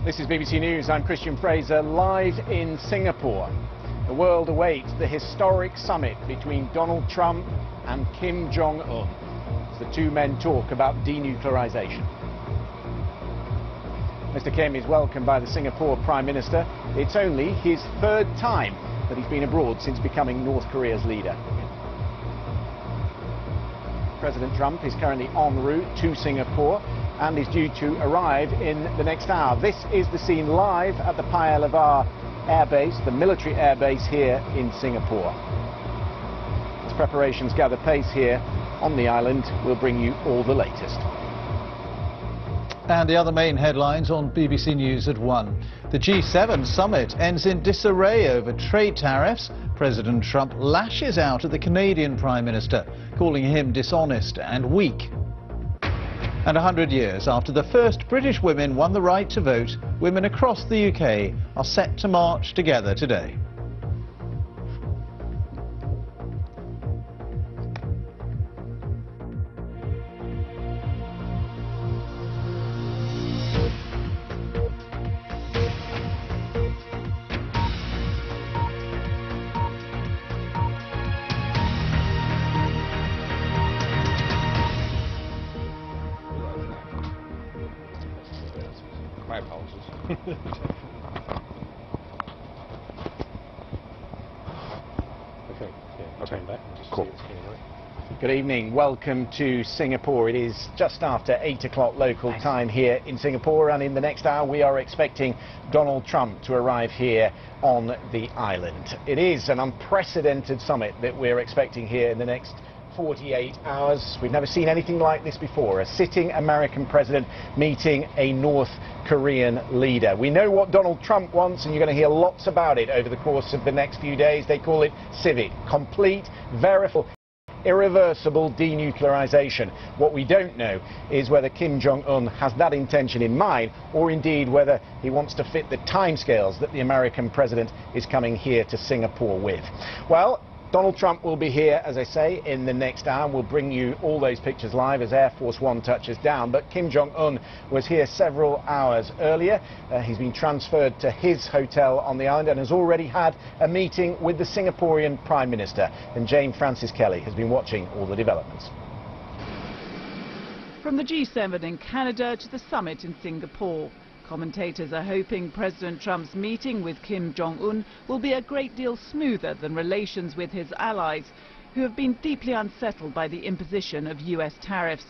This is BBC News. I'm Christian Fraser, live in Singapore. The world awaits the historic summit between Donald Trump and Kim Jong-un as the two men talk about denuclearization. Mr. Kim is welcomed by the Singapore Prime Minister. It's only his third time that he's been abroad since becoming North Korea's leader. President Trump is currently en route to Singapore and is due to arrive in the next hour. This is the scene live at the Paya Lebar Air Base, the military air base here in Singapore. As preparations gather pace here on the island, we'll bring you all the latest. And the other main headlines on BBC News at 1. The G7 summit ends in disarray over trade tariffs. President Trump lashes out at the Canadian Prime Minister, calling him dishonest and weak. And 100 years after the first British women won the right to vote, women across the UK are set to march together today. My apologies. Cool. Good evening. Welcome to Singapore. It is just after 8 o'clock local time here in Singapore, and in the next hour we are expecting Donald Trump to arrive here on the island. It is an unprecedented summit that we're expecting here in the next 48 hours. We've never seen anything like this before. A sitting American president meeting a North Korean leader. We know what Donald Trump wants, and you're going to hear lots about it over the course of the next few days. They call it civic, complete, verifiable, irreversible denuclearization. What we don't know is whether Kim Jong-un has that intention in mind, or indeed whether he wants to fit the timescales that the American president is coming here to Singapore with. Well, Donald Trump will be here, as I say, in the next hour. We'll bring you all those pictures live as Air Force One touches down. But Kim Jong-un was here several hours earlier. He's been transferred to his hotel on the island and has already had a meeting with the Singaporean Prime Minister. And Jane Francis Kelly has been watching all the developments. From the G7 in Canada to the summit in Singapore, commentators are hoping President Trump's meeting with Kim Jong-un will be a great deal smoother than relations with his allies, who have been deeply unsettled by the imposition of US tariffs.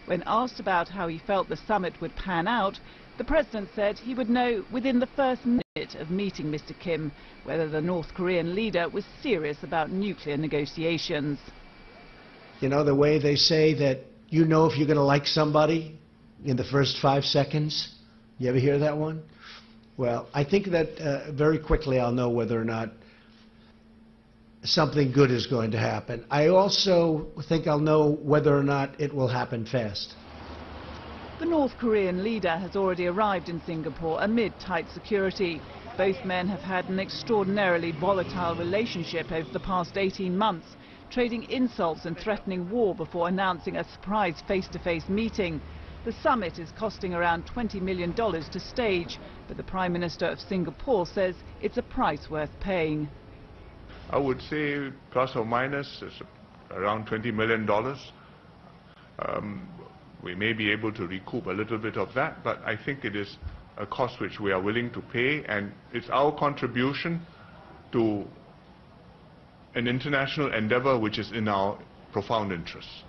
When asked about how he felt the summit would pan out, the president said he would know within the first minute of meeting Mr. Kim whether the North Korean leader was serious about nuclear negotiations. You know, the way they say that you know if you're going to like somebody in the first 5 seconds? You ever hear that one? Well, I think that very quickly I'll know whether or not something good is going to happen. I also think I'll know whether or not it will happen fast. The North Korean leader has already arrived in Singapore amid tight security. Both men have had an extraordinarily volatile relationship over the past 18 months, trading insults and threatening war before announcing a surprise face-to-face meeting. The summit is costing around $20 million to stage, but the Prime Minister of Singapore says it's a price worth paying. I would say plus or minus is around $20 million. We may be able to recoup a little bit of that, but I think it is a cost which we are willing to pay, and it's our contribution to an international endeavor which is in our profound interest.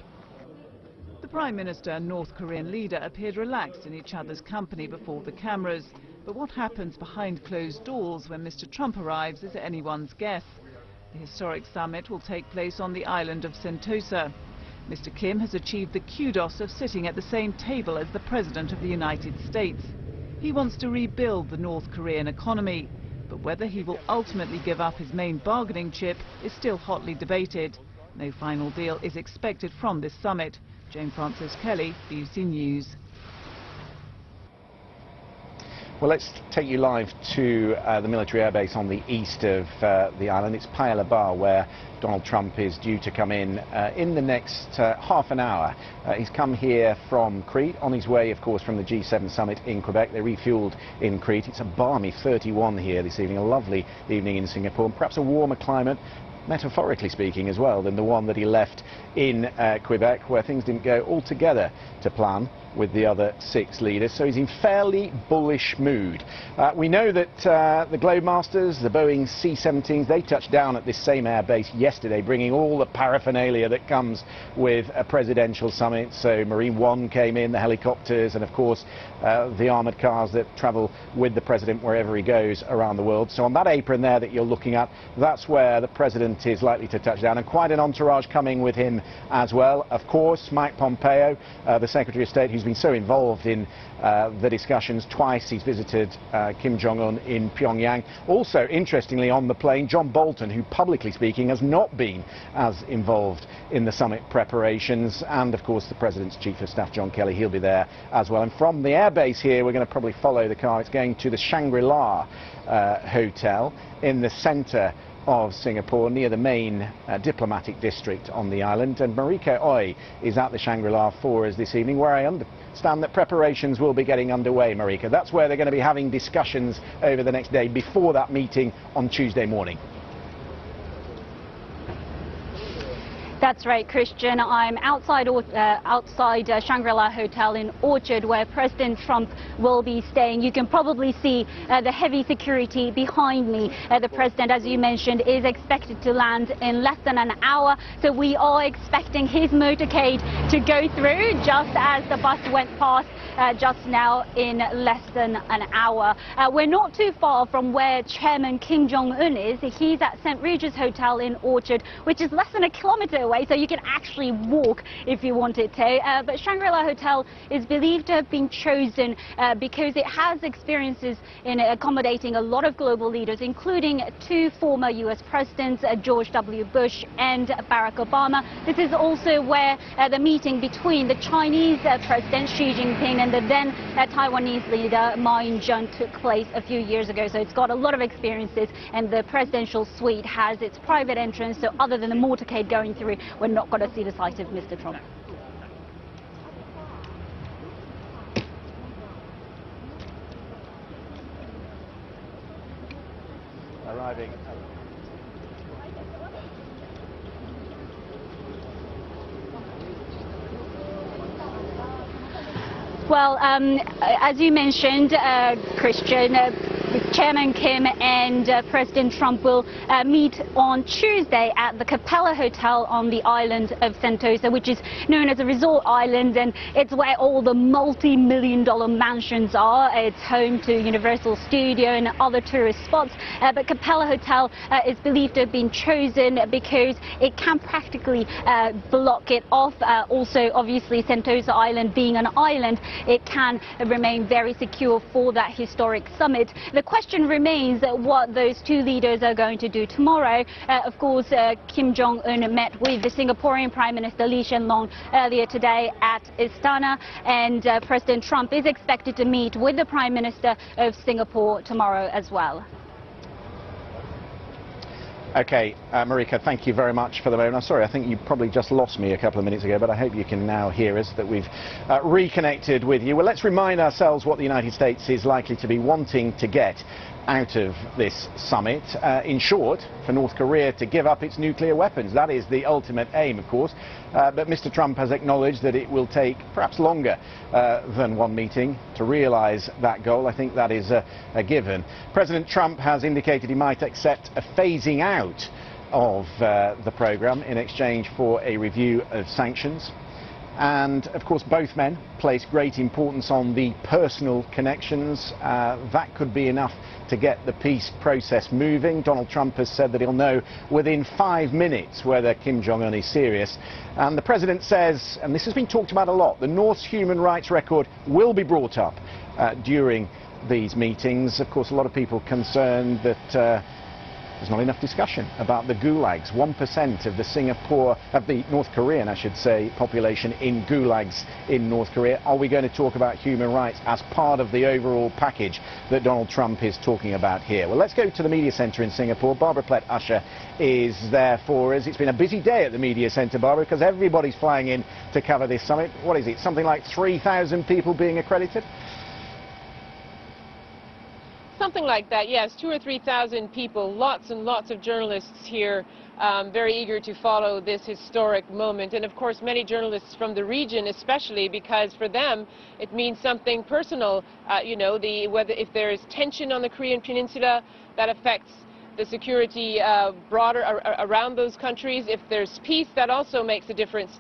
The Prime Minister and North Korean leader appeared relaxed in each other's company before the cameras. But what happens behind closed doors when Mr. Trump arrives is anyone's guess. The historic summit will take place on the island of Sentosa. Mr. Kim has achieved the kudos of sitting at the same table as the President of the United States. He wants to rebuild the North Korean economy, but whether he will ultimately give up his main bargaining chip is still hotly debated. No final deal is expected from this summit. Jane Francis Kelly, BBC News. Well, let's take you live to the military airbase on the east of the island. It's Paya Lebar, where Donald Trump is due to come in the next half an hour. He's come here from Crete, on his way, of course, from the G7 summit in Quebec. They refueled in Crete. It's a balmy 31 here this evening, a lovely evening in Singapore, and perhaps a warmer climate, metaphorically speaking as well, than the one that he left in Quebec, where things didn't go altogether to plan with the other 6 leaders. So he's in fairly bullish mood. We know that the Globemasters, the Boeing C-17s, they touched down at this same airbase yesterday, bringing all the paraphernalia that comes with a presidential summit. So Marine One came in, the helicopters, and of course the armoured cars that travel with the president wherever he goes around the world. So on that apron there that you're looking at, that's where the president is likely to touch down, and quite an entourage coming with him as well. Of course, Mike Pompeo, the Secretary of State, who's been so involved in the discussions. Twice he's visited Kim Jong-un in Pyongyang. Also, interestingly, on the plane, John Bolton, who publicly speaking has not been as involved in the summit preparations, and of course the President's Chief of Staff, John Kelly, he'll be there as well. And from the airbase here, we're going to probably follow the car. It's going to the Shangri-La Hotel in the centre of Singapore, near the main diplomatic district on the island. And Marika Ooi is at the Shangri-La for us this evening, where I understand that preparations will be getting underway. Marika, that's where they're going to be having discussions over the next day before that meeting on Tuesday morning. That's right, Christian. I'm outside Shangri-La Hotel in Orchard, where President Trump will be staying. You can probably see the heavy security behind me. The president, as you mentioned, is expected to land in less than an hour. So we are expecting his motorcade to go through just as the bus went past just now in less than an hour. We're not too far from where Chairman Kim Jong-un is. He's at St. Regis Hotel in Orchard, which is less than a kilometre away, so you can actually walk if you wanted to. But Shangri-La Hotel is believed to have been chosen because it has experiences in accommodating a lot of global leaders, including 2 former US presidents, George W. Bush and Barack Obama. This is also where the meeting between the Chinese President Xi Jinping and the then Taiwanese leader Ma Ying-jeou took place a few years ago. So it's got a lot of experiences, and the presidential suite has its private entrance. So other than the motorcade going through, we're not going to see the sight of Mr. Trump. Arriving. Well, as you mentioned, Christian, Chairman Kim and President Trump will meet on Tuesday at the Capella Hotel on the island of Sentosa, which is known as a resort island, and it's where all the multi-million-dollar mansions are. It's home to Universal Studio and other tourist spots. But Capella Hotel is believed to have been chosen because it can practically block it off. Also, obviously, Sentosa Island being an island, it can remain very secure for that historic summit. The question remains what those 2 leaders are going to do tomorrow. Of course, Kim Jong-un met with the Singaporean Prime Minister Lee Hsien Loong earlier today at Istana, and President Trump is expected to meet with the Prime Minister of Singapore tomorrow as well. Okay, Marika, thank you very much for the moment. I'm sorry, I think you probably just lost me a couple of minutes ago, but I hope you can now hear us, that we've reconnected with you. Well, let's remind ourselves what the United States is likely to be wanting to get out of this summit. In short, for North Korea to give up its nuclear weapons. That is the ultimate aim, of course. But Mr. Trump has acknowledged that it will take perhaps longer than one meeting to realise that goal. I think that is a given. President Trump has indicated he might accept a phasing out of the programme in exchange for a review of sanctions. And of course both men place great importance on the personal connections. That could be enough to get the peace process moving. Donald Trump has said that he'll know within 5 minutes whether Kim Jong-un is serious. And the president says, and this has been talked about a lot, the North's human rights record will be brought up during these meetings. Of course, a lot of people concerned that there's not enough discussion about the gulags. 1% of the North Korean, I should say, population in gulags in North Korea. Are we going to talk about human rights as part of the overall package that Donald Trump is talking about here? Well, let's go to the media centre in Singapore. Barbara Plett-Usher is there for us. It's been a busy day at the media centre, Barbara, because everybody's flying in to cover this summit. What is it, something like 3,000 people being accredited? Something like that, yes. 2,000 or 3,000 people, lots and lots of journalists here, very eager to follow this historic moment. And of course, many journalists from the region, especially because for them, it means something personal. You know, if there is tension on the Korean Peninsula, that affects the security broader around those countries. If there's peace, that also makes a difference,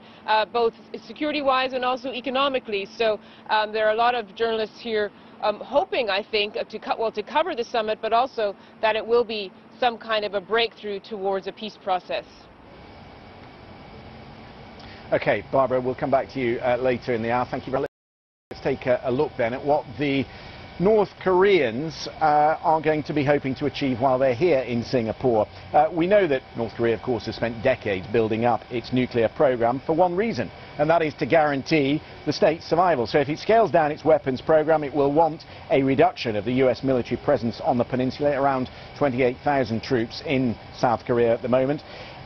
both security-wise and also economically. So there are a lot of journalists here hoping, I think, to cover the summit, but also that it will be some kind of a breakthrough towards a peace process. Okay, Barbara, we'll come back to you later in the hour. Thank you very much. Let's take a look then at what the North Koreans are going to be hoping to achieve while they're here in Singapore. We know that North Korea, of course, has spent decades building up its nuclear program for one reason, and that is to guarantee the state's survival. So if it scales down its weapons program, it will want a reduction of the US military presence on the peninsula, around 28,000 troops in South Korea at the moment.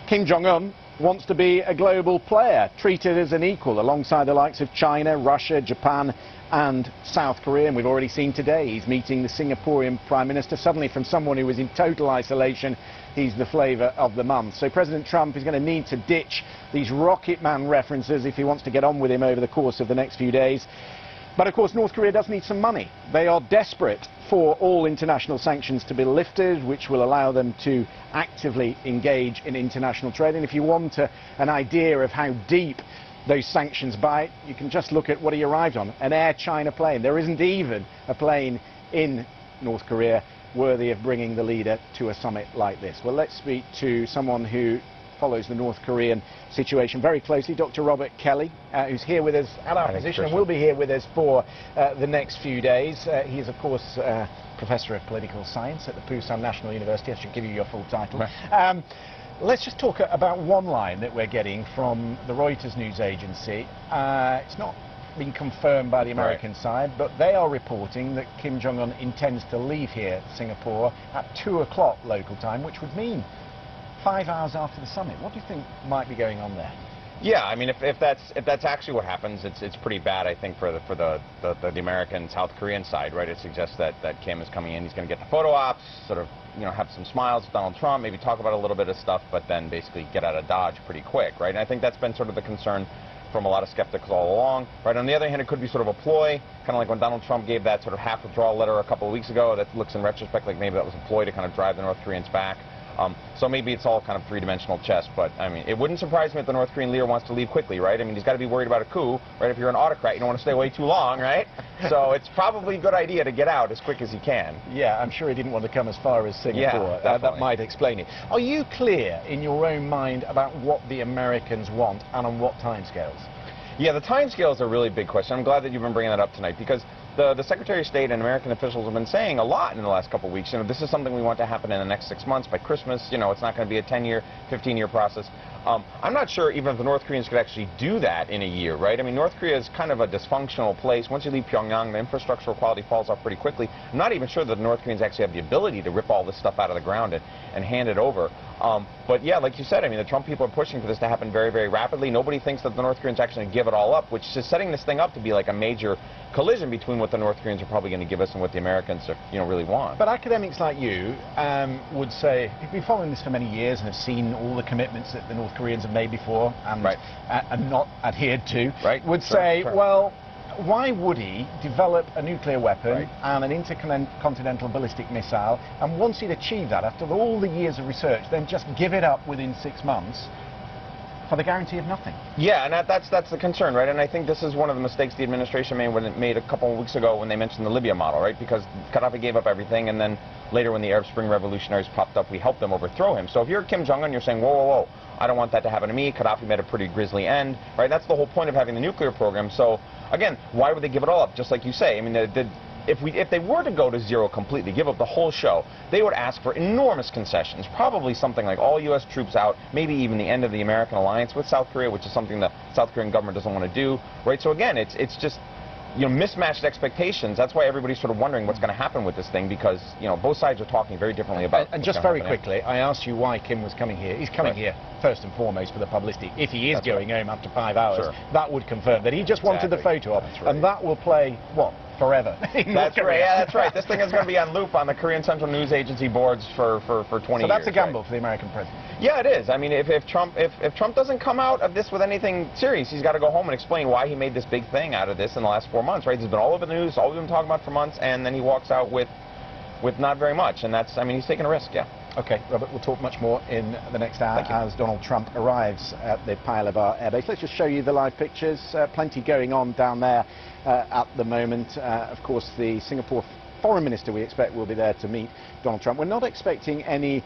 Kim Jong-un wants to be a global player, treated as an equal alongside the likes of China, Russia, Japan and South Korea. And we've already seen today he's meeting the Singaporean Prime Minister. Suddenly, from someone who was in total isolation, he's the flavour of the month. So President Trump is going to need to ditch these Rocket Man references if he wants to get on with him over the course of the next few days. But of course, North Korea does need some money. They are desperate for all international sanctions to be lifted, which will allow them to actively engage in international trade. And if you want an idea of how deep those sanctions bite, you can just look at what he arrived on, an Air China plane. There isn't even a plane in North Korea worthy of bringing the leader to a summit like this. Well, let's speak to someone who follows the North Korean situation very closely, Dr. Robert Kelly, who's here with us at our position and will be here with us for the next few days. He is, of course, Professor of Political Science at the Pusan National University. I should give you your full title. Right. Let's just talk about one line that we're getting from the Reuters news agency. It's not been confirmed by the American side, but they are reporting that Kim Jong-un intends to leave here, Singapore, at 2 o'clock local time, which would mean 5 hours after the summit. What do you think might be going on there? Yeah, I mean, if that's actually what happens, it's pretty bad, I think, for the American South Korean side, right? It suggests that Kim is coming in, he's going to get the photo ops, sort of, you know, have some smiles with Donald Trump, maybe talk about a little bit of stuff, but then basically get out of Dodge pretty quick, right? And I think that's been sort of the concern from a lot of skeptics all along, right? On the other hand, it could be sort of a ploy, kind of like when Donald Trump gave that sort of half withdrawal letter a couple of weeks ago. That looks in retrospect like maybe that was a ploy to kind of drive the North Koreans back. So maybe it's all kind of three-dimensional chess, but I mean, it wouldn't surprise me if the North Korean leader wants to leave quickly, right? I mean, he's got to be worried about a coup, right? If you're an autocrat, you don't want to stay away too long, right? So it's probably a good idea to get out as quick as he can. Yeah, I'm sure he didn't want to come as far as Singapore. Yeah, that might explain it. Are you clear in your own mind about what the Americans want and on what timescales? Yeah, the timescale is a really big question. I'm glad that you've been bringing that up tonight, because the Secretary of State and American officials have been saying a lot in the last couple of weeks. You know, this is something we want to happen in the next 6 months, by Christmas. You know, it's not going to be a 10-year, 15-year process. I'm not sure even if the North Koreans could actually do that in a year, right? I mean, North Korea is kind of a dysfunctional place. Once you leave Pyongyang, the infrastructural quality falls off pretty quickly. I'm not even sure that the North Koreans actually have the ability to rip all this stuff out of the ground and hand it over. But yeah, like you said, I mean, the Trump people are pushing for this to happen very, very rapidly. Nobody thinks that the North Koreans actually give it all up, which is setting this thing up to be like a major collision between what the North Koreans are probably going to give us and what the Americans are, you know, really want. But academics like you would say, who've been following this for many years and have seen all the commitments that the North Koreans have made before and, and not adhered to, would say, well, why would he develop a nuclear weapon and an intercontinental ballistic missile, and once he'd achieved that, after all the years of research, then just give it up within 6 months for the guarantee of nothing? Yeah, and that's the concern, right? And I think this is one of the mistakes the administration made when it made a couple of weeks ago when they mentioned the Libya model, right? Because Gaddafi gave up everything, and then later when the Arab Spring revolutionaries popped up, we helped them overthrow him. So if you're Kim Jong-un, you're saying, whoa, whoa, whoa, I don't want that to happen to me. Gaddafi met a pretty grisly end, right? That's the whole point of having the nuclear program. So again, why would they give it all up? Just like you say, I mean, if they were to go to zero completely, give up the whole show, they would ask for enormous concessions, probably something like all U.S. troops out, maybe even the end of the American alliance with South Korea, which is something the South Korean government doesn't want to do, right? So again, it's just, you know, mismatched expectations. That's why everybody's sort of wondering what's going to happen with this thing, because, you know, both sides are talking very differently about it. And just very quickly, I asked you why Kim was coming here. He's coming here first and foremost for the publicity. If he is going home after 5 hours, that would confirm that he just wanted the photo op, and that will play, what, forever? That's right. Yeah, that's right. This thing is going to be on loop on the Korean Central News Agency boards for 20 years. So that's a gamble for the American president. Yeah, it is. I mean, if Trump doesn't come out of this with anything serious, he's got to go home and explain why he made this big thing out of this in the last 4 months, right? This has been all over the news, all we've been talking about for months, and then he walks out with not very much, and that's, I mean, he's taking a risk, yeah. Okay, Robert, we'll talk much more in the next hour as Donald Trump arrives at the Paya Lebar Air Base. Let's just show you the live pictures. Plenty going on down there at the moment. Of course, the Singapore foreign minister, we expect, will be there to meet Donald Trump. We're not expecting any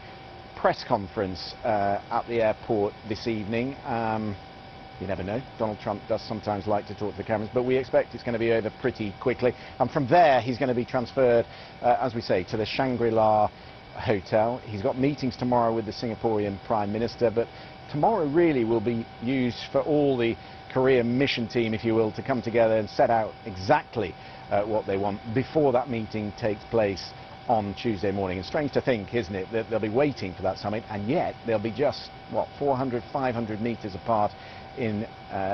press conference at the airport this evening. You never know. Donald Trump does sometimes like to talk to the cameras, but we expect it's going to be over pretty quickly. And from there, he's going to be transferred, as we say, to the Shangri-La Hotel. He's got meetings tomorrow with the Singaporean Prime Minister, but tomorrow really will be used for all the Korean mission team, if you will, to come together and set out exactly what they want before that meeting takes place on Tuesday morning. And strange to think, isn't it, that they'll be waiting for that summit, and yet they'll be just, what, 400, 500 meters apart in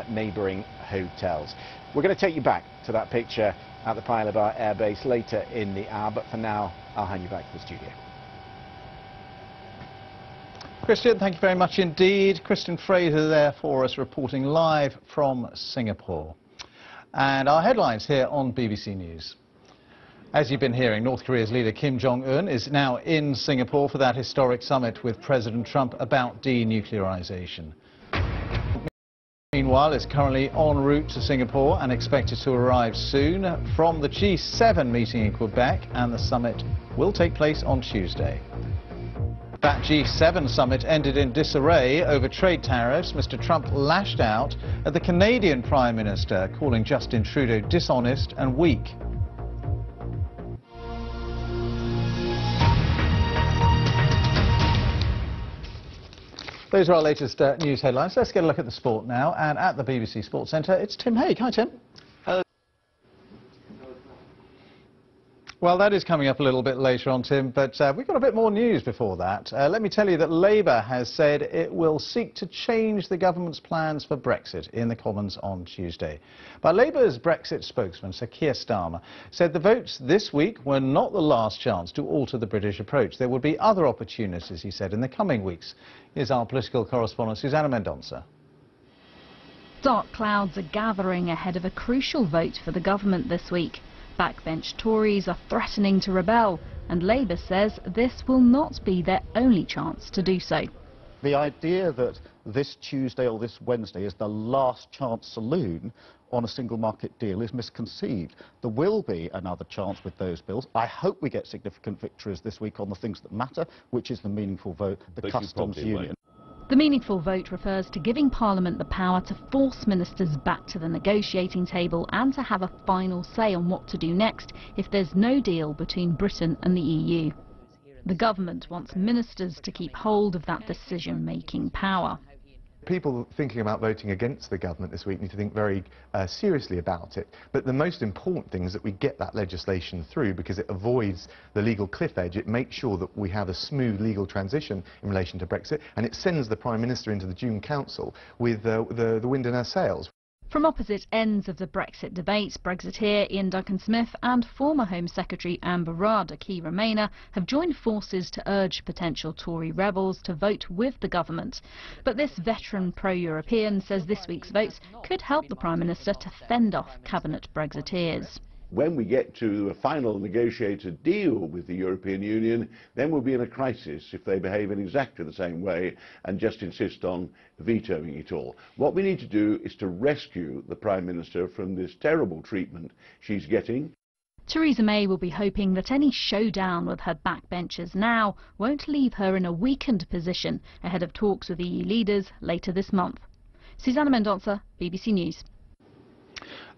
neighbouring hotels. We're going to take you back to that picture at the Paya Lebar Air Base later in the hour, but for now, I'll hand you back to the studio. Christian, thank you very much indeed. Christian Fraser there for us, reporting live from Singapore. And our headlines here on BBC News. As you've been hearing, North Korea's leader Kim Jong-un is now in Singapore for that historic summit with President Trump about denuclearization. Meanwhile, is currently en route to Singapore and expected to arrive soon from the G7 meeting in Quebec, and the summit will take place on Tuesday. That G7 summit ended in disarray over trade tariffs. Mr. Trump lashed out at the Canadian Prime Minister, calling Justin Trudeau dishonest and weak. Those are our latest news headlines. Let's get a look at the sport now. And at the BBC Sports Centre, it's Tim Hague. Hi, Tim. Hello. Well, that is coming up a little bit later on, Tim, but we've got a bit more news before that. Let me tell you that Labour has said it will seek to change the government's plans for Brexit in the Commons on Tuesday. But Labour's Brexit spokesman, Sir Keir Starmer, said the votes this week were not the last chance to alter the British approach. There would be other opportunities, he said, in the coming weeks. Here's our political correspondent, Susanna Mendonça. Dark clouds are gathering ahead of a crucial vote for the government this week. Backbench Tories are threatening to rebel, and Labour says this will not be their only chance to do so. The idea that this Tuesday or this Wednesday is the last chance saloon on a single market deal is misconceived. There will be another chance with those bills. I hope we get significant victories this week on the things that matter, which is the meaningful vote, the customs union. The meaningful vote refers to giving Parliament the power to force ministers back to the negotiating table and to have a final say on what to do next if there's no deal between Britain and the EU. The government wants ministers to keep hold of that decision-making power. People thinking about voting against the government this week need to think very seriously about it. But the most important thing is that we get that legislation through, because it avoids the legal cliff edge. It makes sure that we have a smooth legal transition in relation to Brexit, and it sends the Prime Minister into the June Council with the wind in her sails. From opposite ends of the Brexit debate, Brexiteer Ian Duncan-Smith and former Home Secretary Amber Rudd, a key Remainer, have joined forces to urge potential Tory rebels to vote with the government. But this veteran pro-European says this week's votes could help the Prime Minister to fend off cabinet Brexiteers. When we get to a final negotiated deal with the European Union, then we'll be in a crisis if they behave in exactly the same way and just insist on vetoing it all. What we need to do is to rescue the Prime Minister from this terrible treatment she's getting. Theresa May will be hoping that any showdown with her backbenchers now won't leave her in a weakened position ahead of talks with EU leaders later this month. Susanna Mendonça, BBC News.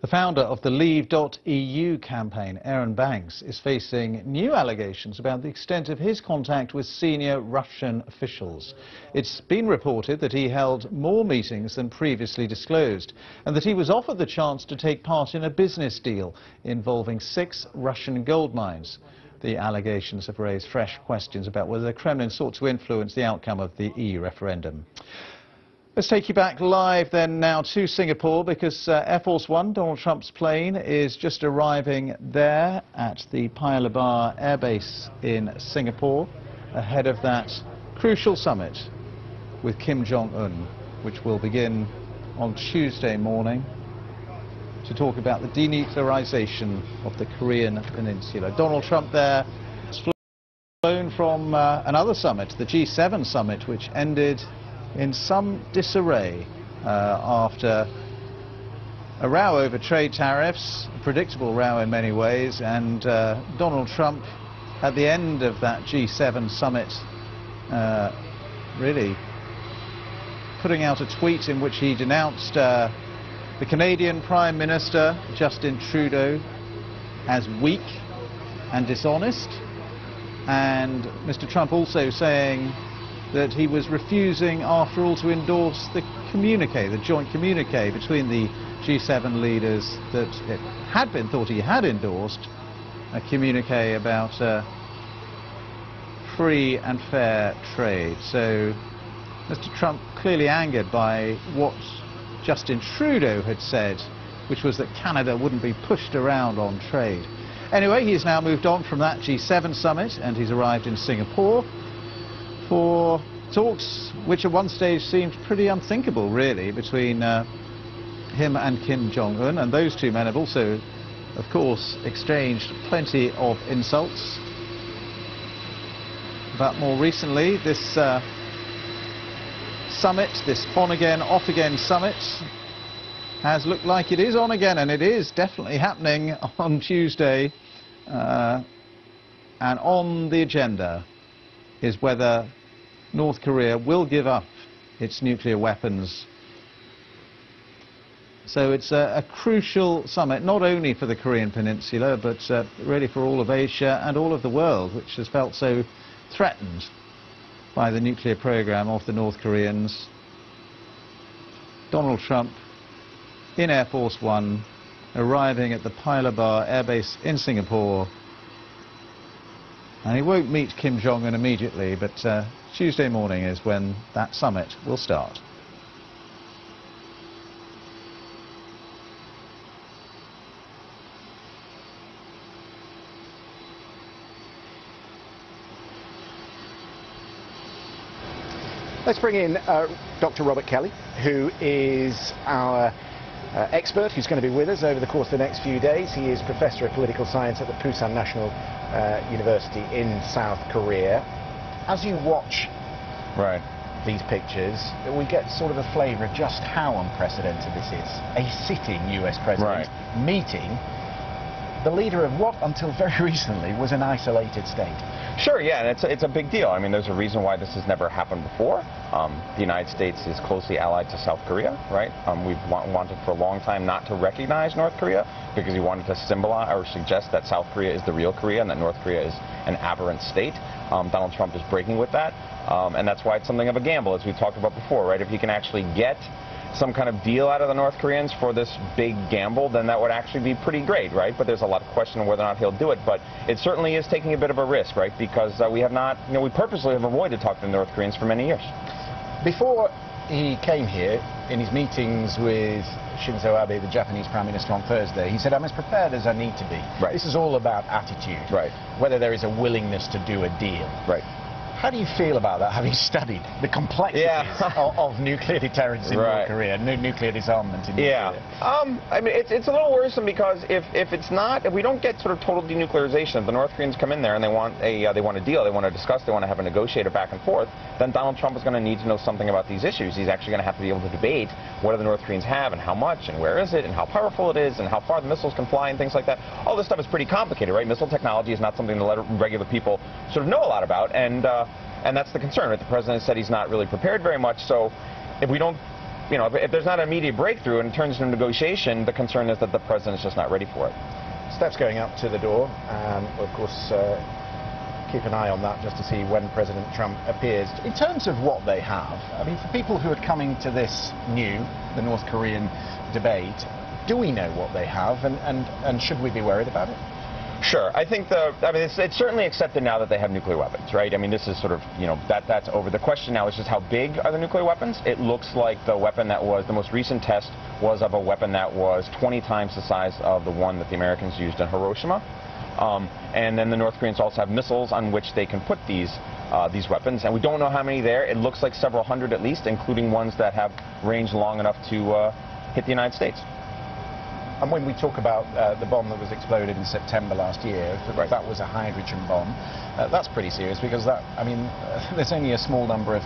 The founder of the Leave.eu campaign, Aaron Banks, is facing new allegations about the extent of his contact with senior Russian officials. It's been reported that he held more meetings than previously disclosed, and that he was offered the chance to take part in a business deal involving 6 Russian gold mines. The allegations have raised fresh questions about whether the Kremlin sought to influence the outcome of the EU referendum. Let's take you back live then now to Singapore, because Air Force One, Donald Trump's plane, is just arriving there at the Paya Lebar Air Base in Singapore ahead of that crucial summit with Kim Jong-un, which will begin on Tuesday morning to talk about the denuclearization of the Korean Peninsula. Donald Trump there has flown from another summit, the G7 summit, which ended in some disarray after a row over trade tariffs, a predictable row in many ways, and Donald Trump at the end of that G7 summit really putting out a tweet in which he denounced the Canadian Prime Minister Justin Trudeau as weak and dishonest, and Mr. Trump also saying that he was refusing, after all, to endorse the communique, the joint communique between the G7 leaders that it had been thought he had endorsed, a communique about free and fair trade. So Mr. Trump clearly angered by what Justin Trudeau had said, which was that Canada wouldn't be pushed around on trade. Anyway, he's now moved on from that G7 summit and he's arrived in Singapore for talks which at one stage seemed pretty unthinkable, really, between him and Kim Jong-un, and those two men have also, of course, exchanged plenty of insults. But more recently, this summit, this on-again, off-again summit, has looked like it is on again, and it is definitely happening on Tuesday. And on the agenda is whether North Korea will give up its nuclear weapons. So it's a crucial summit, not only for the Korean Peninsula, but really for all of Asia and all of the world, which has felt so threatened by the nuclear program of the North Koreans. Donald Trump in Air Force One, arriving at the Paya Lebar Air Base in Singapore. And he won't meet Kim Jong-un immediately, but Tuesday morning is when that summit will start. Let's bring in Dr. Robert Kelly, who is our expert who's going to be with us over the course of the next few days. He is Professor of Political Science at the Pusan National University in South Korea. As you watch these pictures, we get sort of a flavour of just how unprecedented this is. A sitting US president meeting the leader of what, until very recently, was an isolated state. Sure, yeah, and it's a big deal. I mean, there's a reason why this has never happened before. The United States is closely allied to South Korea, right? We've wanted for a long time not to recognize North Korea because we wanted to symbolize or suggest that South Korea is the real Korea and that North Korea is an aberrant state. Donald Trump is breaking with that, and that's why it's something of a gamble, as we've talked about before, right? If he can actually get some kind of deal out of the North Koreans for this big gamble, then that would actually be pretty great, right? But there's a lot of question on whether or not he'll do it. But it certainly is taking a bit of a risk, right? Because we have not, we purposely have avoided talking to the North Koreans for many years. Before he came here, in his meetings with Shinzo Abe, the Japanese Prime Minister, on Thursday, he said, I'm as prepared as I need to be. Right. This is all about attitude. Right. Whether there is a willingness to do a deal. Right. How do you feel about that, having studied the complexities of nuclear deterrence in North Korea, nuclear disarmament in North Korea? I mean, it's a little worrisome because if we don't get sort of total denuclearization, if the North Koreans come in there and they want a deal, they want to discuss, they want to have a negotiator back and forth, then Donald Trump is going to need to know something about these issues. He's actually going to have to be able to debate what do the North Koreans have and how much and where is it and how powerful it is and how far the missiles can fly and things like that. All this stuff is pretty complicated, right? Missile technology is not something that regular people sort of know a lot about, and that's the concern, right? The president said he's not really prepared very much, so if we don't you know, if there's not an immediate breakthrough and it turns into negotiation, the concern is that the president is just not ready for it. Steps going up to the door. Of course, keep an eye on that just to see when President Trump appears. In terms of what they have, I mean, for people who are coming to this the North Korean debate, do we know what they have, and should we be worried about it? Sure. I think it's certainly accepted now that they have nuclear weapons, right? I mean, this is sort of, you know, that's over. The question now is just how big are the nuclear weapons? It looks like the weapon that was, the most recent test was of a weapon that was 20 times the size of the one that the Americans used in Hiroshima. And then the North Koreans also have missiles on which they can put these weapons, and we don't know how many there. It looks like several hundred at least, including ones that have range long enough to hit the United States. And when we talk about the bomb that was exploded in September last year, if that was a hydrogen bomb, that's pretty serious, because that, I mean, there's only a small number of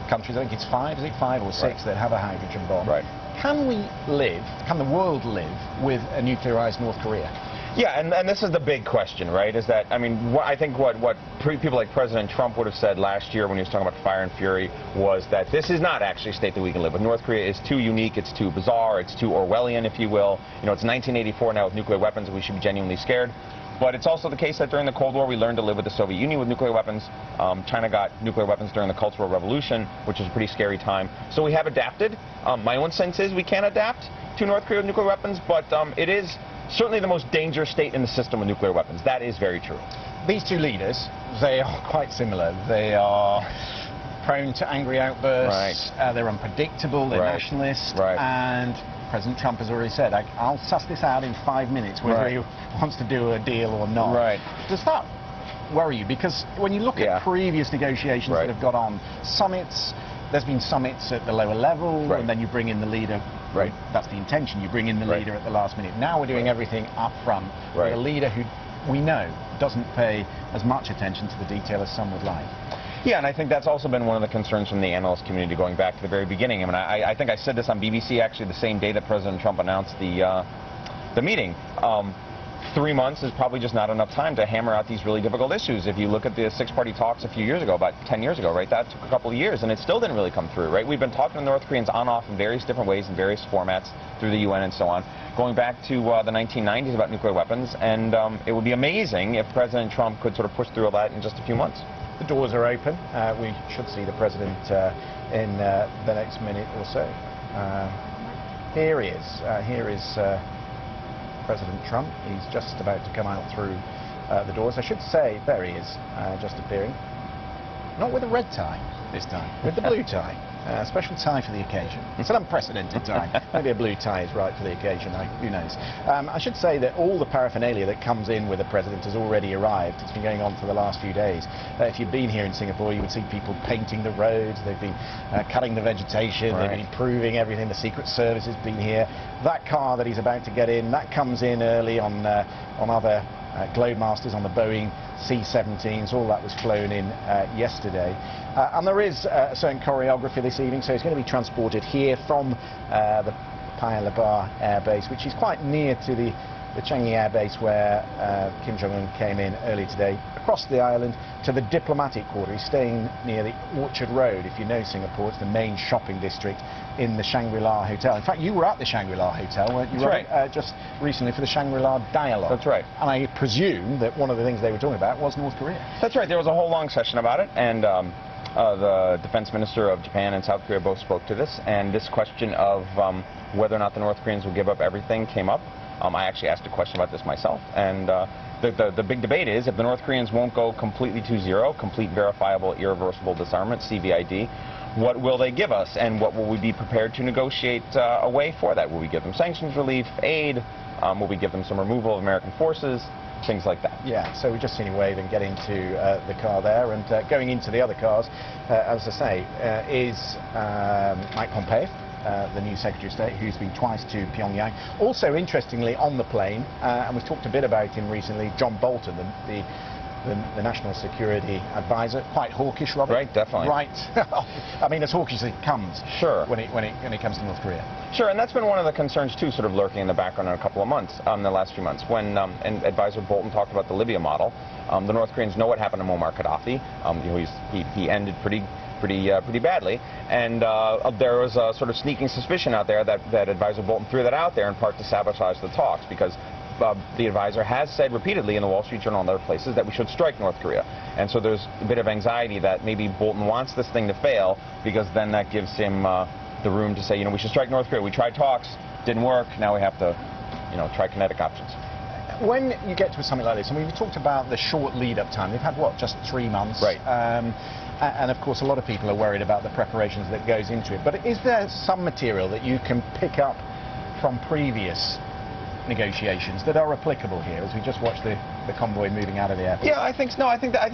countries, I think it's 5, is it 5 or 6 that have a hydrogen bomb. Right. Can the world live with a nuclearized North Korea? Yeah, and this is the big question, right, is that, I mean, I think what people like President Trump would have said last year when he was talking about fire and fury was that this is not actually a state that we can live with. North Korea is too unique, it's too bizarre, it's too Orwellian, if you will. You know, it's 1984 now with nuclear weapons, and we should be genuinely scared. But it's also the case that during the Cold War we learned to live with the Soviet Union with nuclear weapons. China got nuclear weapons during the Cultural Revolution, which was a pretty scary time. So we have adapted. My own sense is we can adapt to North Korea with nuclear weapons, but it is certainly the most dangerous state in the system with nuclear weapons. That is very true. These two leaders, they are quite similar. They are prone to angry outbursts. Right. They're unpredictable. They're nationalist. Right. And President Trump has already said, I'll suss this out in 5 minutes, whether he wants to do a deal or not. Right. Does that worry you? Because when you look at previous negotiations that have gone on, summits, there's been summits at the lower level, and then you bring in the leader. Right. That's the intention. You bring in the leader at the last minute. Now we're doing everything up front with a leader who we know doesn't pay as much attention to the detail as some would like. Yeah, and I think that's also been one of the concerns from the analyst community going back to the very beginning. I mean, I think I said this on BBC actually the same day that President Trump announced the meeting. 3 months is probably just not enough time to hammer out these really difficult issues. If you look at the six-party talks a few years ago, about 10 years ago, right, that took a couple of years, and it still didn't really come through, right? We've been talking to North Koreans on-off in various different ways, in various formats, through the UN and so on, going back to the 1990s about nuclear weapons, and it would be amazing if President Trump could sort of push through all that in just a few months. The doors are open. We should see the President in the next minute or so. Here he is. Here is President Trump. He's just about to come out through the doors. I should say, there he is, just appearing. Not with a red tie this time, with the blue tie. A special tie for the occasion. It's an unprecedented tie. Maybe a blue tie is right for the occasion, who knows. I should say that all the paraphernalia that comes in with the President has already arrived. It's been going on for the last few days. If you've been here in Singapore, you would see people painting the roads, they've been cutting the vegetation, they've been improving everything, the Secret Service has been here. That car that he's about to get in, that comes in early on other Globemasters, on the Boeing C-17s, all that was flown in yesterday. And there is a certain choreography this evening, so it's going to be transported here from the Paya Lebar Air Base, which is quite near to the Changi Air Base where Kim Jong-un came in early today, across the island to the diplomatic quarter. He's staying near the Orchard Road. If you know Singapore, it's the main shopping district in the Shangri-La Hotel. In fact, you were at the Shangri-La Hotel, weren't you? That's right. Just recently for the Shangri-La Dialogue. That's right. And I presume that one of the things they were talking about was North Korea. That's right. There was a whole long session about it, and the defense minister of Japan and South Korea both spoke to this, and this question of whether or not the North Koreans will give up everything came up. I actually asked a question about this myself, and the big debate is if the North Koreans won't go completely to zero, complete verifiable irreversible disarmament, CVID, what will they give us, and what will we be prepared to negotiate away for that? Will we give them sanctions relief, aid? Will we give them some removal of American forces? Things like that. Yeah, so we've just seen him wave and get into the car there, and going into the other cars, as I say, is Mike Pompeo, the new Secretary of State, who's been twice to Pyongyang. Also, interestingly, on the plane, and we've talked a bit about him recently, John Bolton, the National Security Advisor, quite hawkish, Robert. Right, definitely. Right. I mean, as hawkish as it comes. Sure. When it comes to North Korea. Sure, and that's been one of the concerns too, sort of lurking in the background in a couple of months, the last few months, when and Advisor Bolton talked about the Libya model. The North Koreans know what happened to Muammar Gaddafi. You know, he ended pretty pretty badly. And there was a sort of sneaking suspicion out there that Advisor Bolton threw that out there in part to sabotage the talks, because the advisor has said repeatedly in the Wall Street Journal and other places that we should strike North Korea. And so there's a bit of anxiety that maybe Bolton wants this thing to fail, because then that gives him the room to say, you know, we should strike North Korea. We tried talks, didn't work, now we have to, you know, try kinetic options. When you get to something like this, I mean, we talked about the short lead-up time. We've had, what, just 3 months? Right. And, of course, a lot of people are worried about the preparations that goes into it. But is there some material that you can pick up from previous negotiations that are applicable here, as we just watched the convoy moving out of the airport? Yeah, I think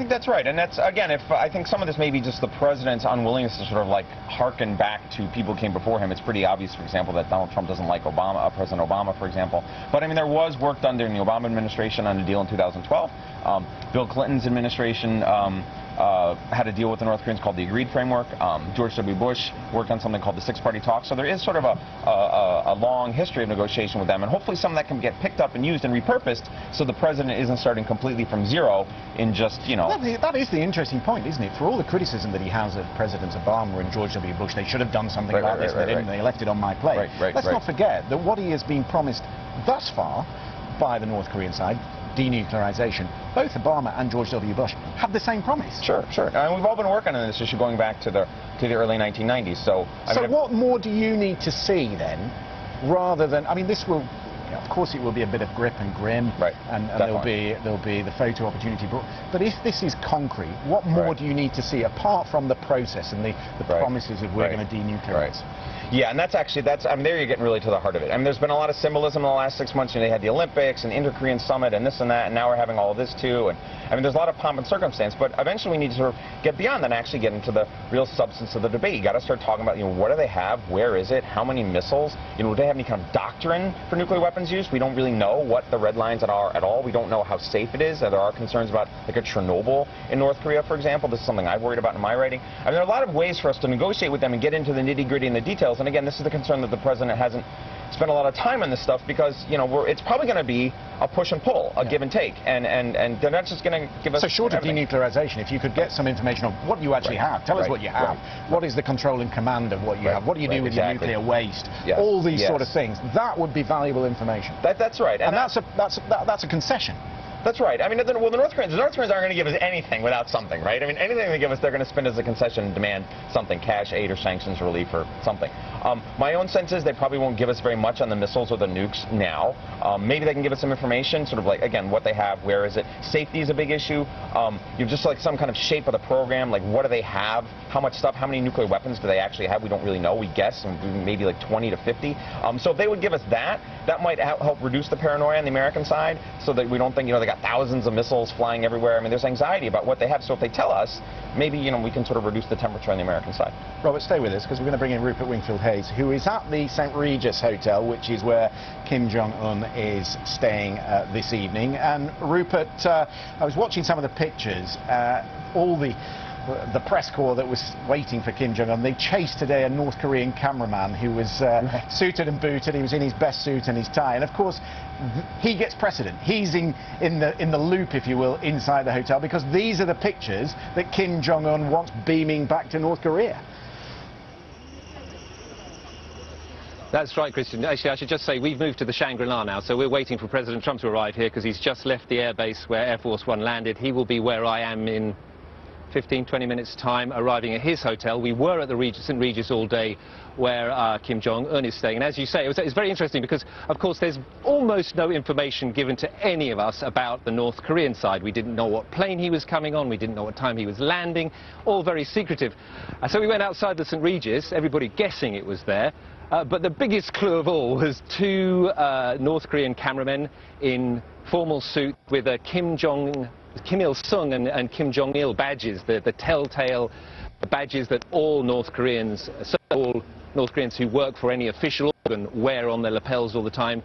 that's right. And that's, again, I think some of this may be just the president's unwillingness to sort of like harken back to people who came before him. It's pretty obvious, for example, that Donald Trump doesn't like Obama, President Obama, for example. But I mean, there was work done during the Obama administration on a deal in 2012. Bill Clinton's administration had a deal with the North Koreans called the Agreed Framework. George W. Bush worked on something called the Six-Party Talks. So there is sort of a long history of negotiation with them, and hopefully some of that can get picked up and used and repurposed, so the president isn't starting completely from zero in just, you know... That is the interesting point, isn't it? For all the criticism that he has of Presidents Obama and George W. Bush, they should have done something about this, they didn't, they left it on my plate. Let's not forget that what he has been promised thus far by the North Korean side, denuclearization, both Obama and George W. Bush have the same promise. Sure. And we've all been working on this issue going back to the early 1990s. So what more do you need to see then, rather than, I mean, this will, you know, of course it will be a bit of grip and grim, right, and there'll be the photo opportunity, but if this is concrete, what more do you need to see apart from the process and the promises of we're going to denuclearize? Yeah, and I mean, there you're getting really to the heart of it. I mean, there's been a lot of symbolism in the last 6 months. You know, they had the Olympics and Inter-Korean Summit and this and that, and now we're having all of this too. And I mean, there's a lot of pomp and circumstance, but eventually we need to sort of get beyond that and actually get into the real substance of the debate. You got to start talking about, you know, what do they have, where is it, how many missiles, you know, do they have any kind of doctrine for nuclear weapons use? We don't really know what the red lines are at all. We don't know how safe it is. There are concerns about, like, a Chernobyl in North Korea, for example. This is something I've worried about in my writing. I mean, there are a lot of ways for us to negotiate with them and get into the nitty-gritty and the details. And again, this is the concern that the president hasn't spent a lot of time on this stuff, because, you know, it's probably going to be a push and pull, a give and take, and they're not just going to give us... So short of denuclearization, if you could get some information on what you actually have, tell us what you have, what is the control and command of what you have, what do you do with your nuclear waste, all these sort of things, that would be valuable information. That's right. And that's a concession. That's right. I mean, the North Koreans aren't going to give us anything without something, right? I mean, anything they give us, they're going to spend as a concession and demand something, cash, aid, or sanctions relief, or something. My own sense is they probably won't give us very much on the missiles or the nukes now. Maybe they can give us some information, sort of like, again, what they have, where is it. Safety is a big issue. You know, just like some kind of shape of the program, like what do they have, how much stuff, how many nuclear weapons do they actually have? We don't really know. We guess maybe like 20 to 50. So if they would give us that, that might help reduce the paranoia on the American side, so that we don't think, you know, they got thousands of missiles flying everywhere. I mean, there's anxiety about what they have. So if they tell us, maybe, you know, we can sort of reduce the temperature on the American side. Robert, stay with us, because we're going to bring in Rupert Wingfield-Hayes, who is at the St. Regis Hotel, which is where Kim Jong-un is staying this evening. And Rupert, I was watching some of the pictures, all the press corps that was waiting for Kim Jong-un. They chased today a North Korean cameraman who was suited and booted. He was in his best suit and his tie, and of course he gets precedent. He's in the loop, if you will, inside the hotel, because these are the pictures that Kim Jong-un wants beaming back to North Korea. That's right, Christian. Actually, I should just say we've moved to the Shangri-La now, so we're waiting for President Trump to arrive here, because he's just left the airbase where Air Force One landed. He will be where I am in 15-20 minutes time, arriving at his hotel. We were at the St. Regis all day, where Kim Jong-un is staying. And as you say, it's very interesting, because of course there's almost no information given to any of us about the North Korean side. We didn't know what plane he was coming on, we didn't know what time he was landing, all very secretive. So we went outside the St. Regis, everybody guessing it was there. But the biggest clue of all was two North Korean cameramen in formal suit with a Kim Il-sung and Kim Jong-il badges, the telltale badges that all North Koreans who work for any official organ wear on their lapels all the time.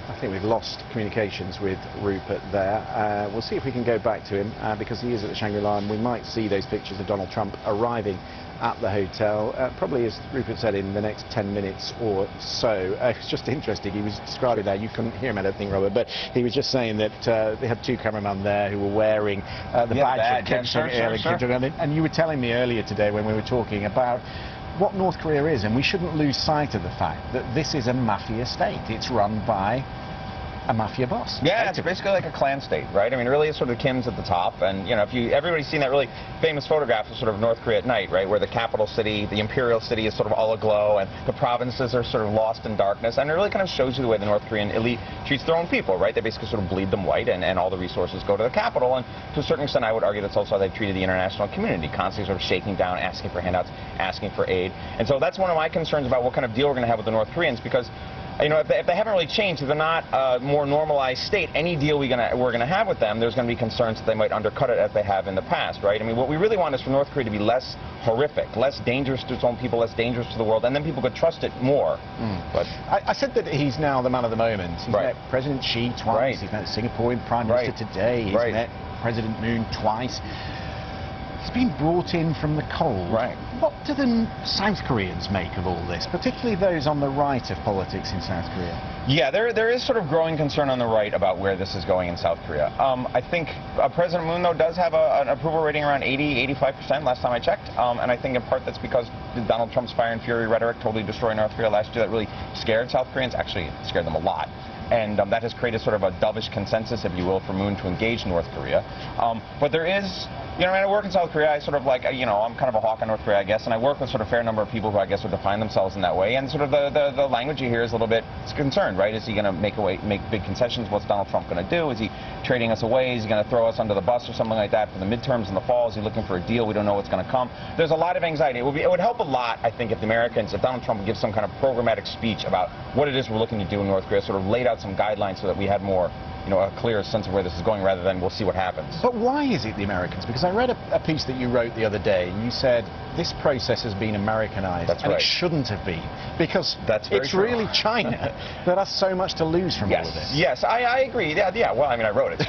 I think we've lost communications with Rupert there. We'll see if we can go back to him, because he is at the Shangri-La, and we might see those pictures of Donald Trump arriving at the hotel, probably, as Rupert said, in the next 10 minutes or so. It's just interesting. He was describing that. You couldn't hear him, I don't think, Robert, but he was just saying that they had two cameramen there who were wearing the badge of Kim Jong-un. And you were telling me earlier today when we were talking about what North Korea is, and we shouldn't lose sight of the fact that this is a mafia state. It's run by a mafia boss. Yeah, it's basically like a clan state, right? I mean, really, it's sort of Kim's at the top, and you know, everybody's seen that really famous photograph of sort of North Korea at night, right, where the capital city, the imperial city, is sort of all aglow, and the provinces are sort of lost in darkness, and it really kind of shows you the way the North Korean elite treats their own people, right? They basically sort of bleed them white, and all the resources go to the capital, and to a certain extent, I would argue that's also how they treated the international community, constantly sort of shaking down, asking for handouts, asking for aid, and so that's one of my concerns about what kind of deal we're going to have with the North Koreans, because you know, if they haven't really changed, if they're not a more normalized state, any deal we're going to have with them, there's going to be concerns that they might undercut it as they have in the past, right? I mean, what we really want is for North Korea to be less horrific, less dangerous to its own people, less dangerous to the world, and then people could trust it more. But I said that he's now the man of the moment. He's met President Xi twice. He's met the Singaporean Prime Minister today. He's met President Moon twice. He's been brought in from the cold. What do the South Koreans make of all this, particularly those on the right of politics in South Korea? Yeah, there is sort of growing concern on the right about where this is going in South Korea. I think President Moon, though, does have an approval rating around 80–85% last time I checked, and I think in part that's because Donald Trump's fire and fury rhetoric, totally destroying North Korea last year, that really scared South Koreans. Actually, it scared them a lot. And that has created sort of a dovish consensus, if you will, for Moon to engage North Korea. But there is, you know, I mean, I work in South Korea. I sort of like, you know, I'm kind of a hawk on North Korea, I guess, and I work with sort of a fair number of people who I guess would define themselves in that way. And sort of the language you hear is a little bit concerned, right? Is he going to make big concessions? What's Donald Trump going to do? Is he trading us away? Is he going to throw us under the bus or something like that for the midterms in the fall? Is he looking for a deal? We don't know what's going to come. There's a lot of anxiety. It would help a lot, I think, if Donald Trump would give some kind of programmatic speech about what it is we're looking to do in North Korea, sort of laid out some guidelines so that we had more, you know, a clearer sense of where this is going rather than we'll see what happens. But why is it the Americans? Because I read a piece that you wrote the other day, and you said this process has been Americanized. That's right. It shouldn't have been, because it's true. really China that has so much to lose from all of this. Yes, I agree. Yeah, well, I mean, I wrote it.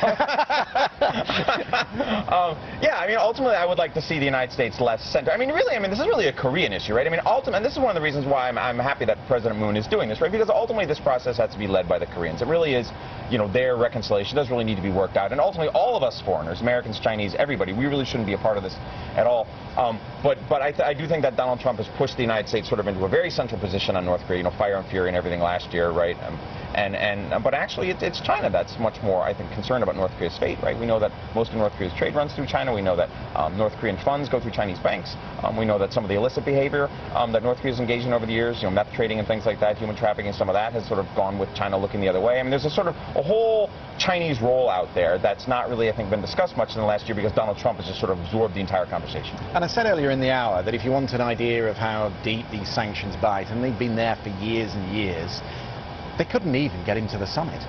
Yeah, I mean, ultimately, I would like to see the United States less centered. I mean, really, this is really a Korean issue, right? I mean, ultimately, and this is one of the reasons why I'm happy that President Moon is doing this, right? Because ultimately, this process has to be led by the Koreans. It really is, you know, their reconciliation does really need to be worked out. And ultimately, all of us foreigners, Americans, Chinese, everybody, we really shouldn't be a part of this at all. But I do think that Donald Trump has pushed the United States sort of into a very central position on North Korea, you know, fire and fury and everything last year, right? But actually, it's China that's much more, I think, concerned about North Korea's fate, right? We know that most of North Korea's trade runs through China. We know that North Korean funds go through Chinese banks. We know that some of the illicit behavior that North Korea's engaged in over the years, you know, meth trading and things like that, human trafficking, some of that has sort of gone with China looking the other way. I mean, there's a sort of a whole Chinese role out there that's not really, I think, been discussed much in the last year because Donald Trump has just sort of absorbed the entire conversation. And I said earlier in the hour that if you want an idea of how deep these sanctions bite, and they've been there for years and years, they couldn't even get into the summit.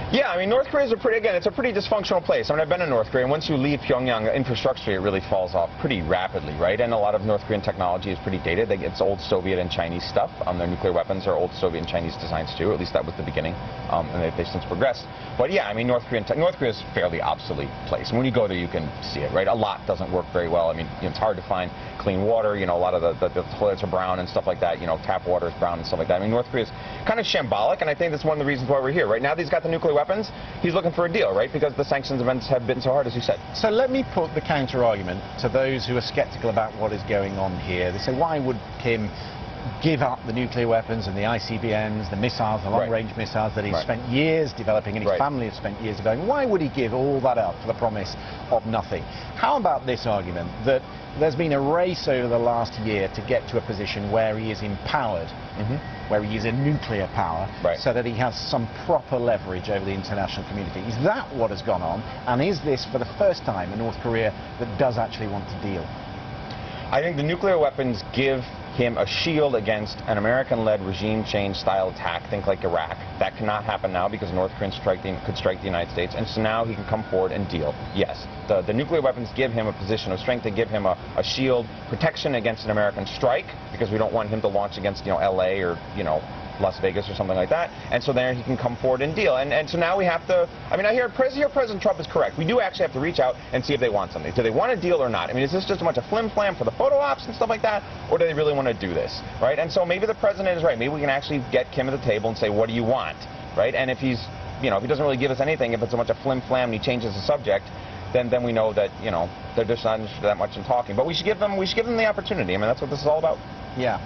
Yeah, I mean, North Korea is it's a pretty dysfunctional place. I mean, I've been in North Korea, and once you leave Pyongyang, the infrastructure, it really falls off pretty rapidly, right? And a lot of North Korean technology is pretty dated. It's old Soviet and Chinese stuff. Their nuclear weapons are old Soviet and Chinese designs, too. At least that was the beginning, and they've since progressed. But yeah, I mean, North Korea is a fairly obsolete place. And when you go there, you can see it, right? A lot doesn't work very well. I mean, you know, it's hard to find clean water. You know, a lot of the toilets are brown and stuff like that. You know, tap water is brown and stuff like that. I mean, North Korea is kind of shambolic, and I think that's one of the reasons why we're here. Right now, he's got the nuclear weapons. He's looking for a deal, right? Because the sanctions events have been so hard, as you said. So let me put the counter-argument to those who are skeptical about what is going on here. They say, why would Kim give up the nuclear weapons and the ICBMs, the missiles, the long-range missiles that he's spent years developing and his family has spent years developing? Why would he give all that up for the promise of nothing? How about this argument that there's been a race over the last year to get to a position where he is empowered, where he is a nuclear power, so that he has some proper leverage over the international community? Is that what has gone on? And is this, for the first time, a North Korea that does actually want to deal? I think the nuclear weapons give him a shield against an American-led regime change style attack, think like Iraq. That cannot happen now because North Korea could strike the United States, and so now he can come forward and deal. Yes, the nuclear weapons give him a position of strength. They give him a shield, protection against an American strike, because we don't want him to launch against, LA or, Las Vegas or something like that, and so there he can come forward and deal. And so now we have to, I hear President Trump is correct. We do actually have to reach out and see if they want something. Do they want a deal or not? Is this just a bunch of flim-flam for the photo ops and stuff like that, or do they really want to do this, right? And so maybe the president is right. Maybe we can actually get Kim at the table and say, what do you want, right? And if he's, if he doesn't really give us anything, if it's a bunch of flim-flam and he changes the subject, then we know that, they're just not interested that much in talking. But we should give them the opportunity. That's what this is all about. Yeah.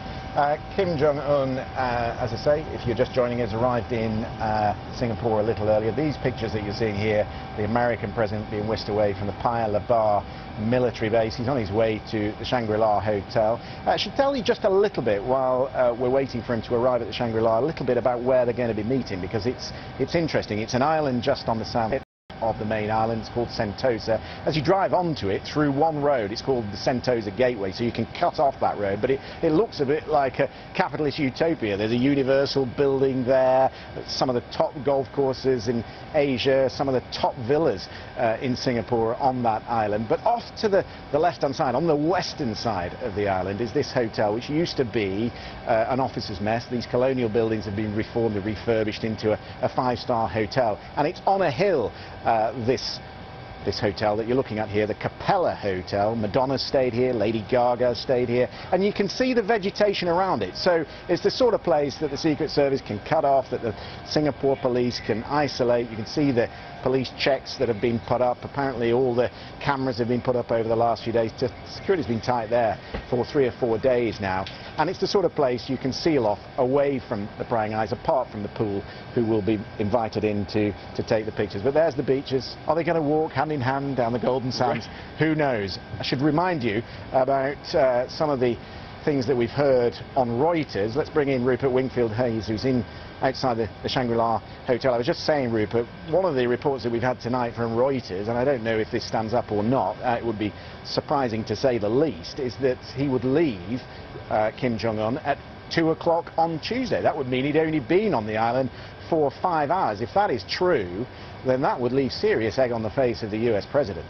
Kim Jong-un, as I say, if you're just joining us, arrived in Singapore a little earlier. These pictures that you're seeing here, the American president being whisked away from the Paya Lebar military base. He's on his way to the Shangri-La Hotel. I should tell you just a little bit, while we're waiting for him to arrive at the Shangri-La, a little bit about where they're going to be meeting, because it's interesting. It's an island just on the south of the main island. It's called Sentosa. As you drive onto it through one road, it's called the Sentosa Gateway, so you can cut off that road, but it looks a bit like a capitalist utopia. There's a Universal building there, some of the top golf courses in Asia, some of the top villas in Singapore on that island. But off to the left-hand side, on the western side of the island, is this hotel, which used to be an officer's mess. These colonial buildings have been reformed and refurbished into a five-star hotel, and it's on a hill. This hotel that you're looking at here, the Capella Hotel. Madonna stayed here, Lady Gaga stayed here, and you can see the vegetation around it. So it's the sort of place that the Secret Service can cut off, that the Singapore police can isolate. You can see the police checks that have been put up. Apparently all the cameras have been put up over the last few days. Security's been tight there for 3 or 4 days now. And it's the sort of place you can seal off away from the prying eyes, apart from the pool, who will be invited in to take the pictures. But there's the beaches. Are they going to walk hand in hand down the Golden Sands? Who knows? I should remind you about some of the things that we've heard on Reuters. Let's bring in Rupert Wingfield-Hayes, who's outside the Shangri-La Hotel. I was just saying, Rupert, one of the reports that we've had tonight from Reuters, and I don't know if this stands up or not, it would be surprising to say the least, is that he would leave Kim Jong-un at 2 o'clock on Tuesday. That would mean he'd only been on the island for 5 hours. If that is true, then that would leave serious egg on the face of the US president.